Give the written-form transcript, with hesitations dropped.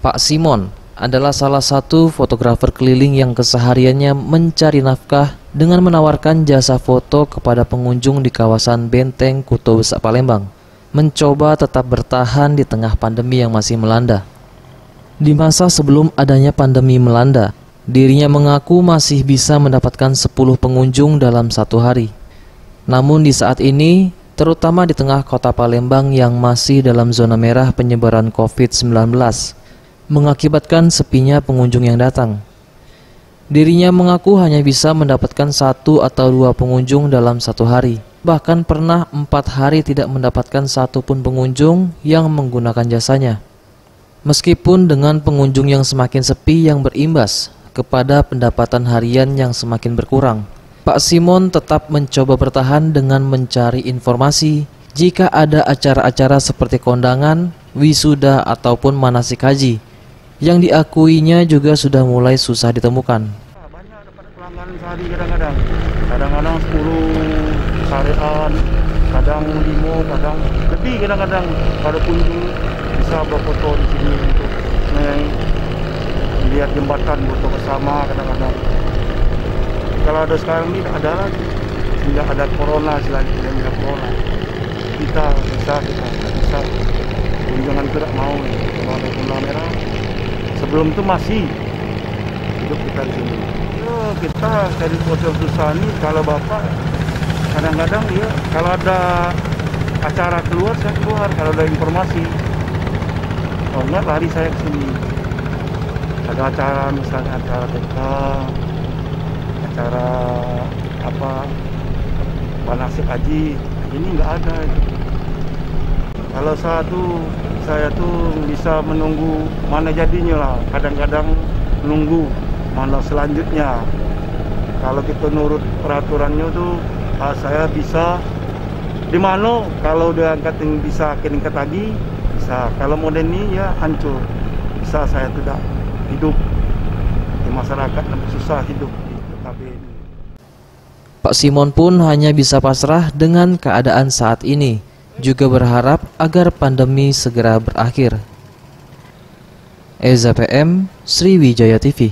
Pak Simon adalah salah satu fotografer keliling yang kesehariannya mencari nafkah dengan menawarkan jasa foto kepada pengunjung di kawasan Benteng Kuto Besak Palembang, mencoba tetap bertahan di tengah pandemi yang masih melanda. Di masa sebelum adanya pandemi melanda, dirinya mengaku masih bisa mendapatkan 10 pengunjung dalam satu hari. Namun di saat ini, terutama di tengah kota Palembang yang masih dalam zona merah penyebaran COVID-19, mengakibatkan sepinya pengunjung yang datang. Dirinya mengaku hanya bisa mendapatkan 1 atau 2 pengunjung dalam satu hari. Bahkan pernah 4 hari tidak mendapatkan satupun pengunjung yang menggunakan jasanya. Meskipun dengan pengunjung yang semakin sepi yang berimbas kepada pendapatan harian yang semakin berkurang, Pak Simon tetap mencoba bertahan dengan mencari informasi jika ada acara-acara seperti kondangan, wisuda ataupun manasik haji yang diakuinya juga sudah mulai susah ditemukan. Banyak dapat pelanggan sehari kadang-kadang 10 seharian, kadang 5, kadang lebih kadang-kadang pada kunjung bisa berfoto di sini untuk melihat jembatan foto bersama kadang-kadang. Kalau ada sekarang ini tak ada lagi, tidak ada corona selanjutnya, tidak corona. Kita bisa kunjungan itu tak mau kalau ada zona merah. Sebelum itu masih hidup kita di sini. Kita dari foto susah ini kalau bapak kadang-kadang ya kalau ada acara keluar saya keluar, kalau ada informasi. Oh enggak, lari saya ke sini. Ada acara misalnya acara TK, acara apa manasik haji, ini enggak ada. Kalau saya tuh bisa menunggu mana jadinya lah. Kadang-kadang nunggu mana selanjutnya. Kalau kita nurut peraturannya tuh saya bisa di mana kalau udah angkatin bisa keningkat lagi. Kalau modern ini ya hancur, bisa saya tidak hidup di masyarakat dan susah hidup di KB ini. Pak Simon pun hanya bisa pasrah dengan keadaan saat ini, juga berharap agar pandemi segera berakhir. Eza PM, Sriwijaya TV.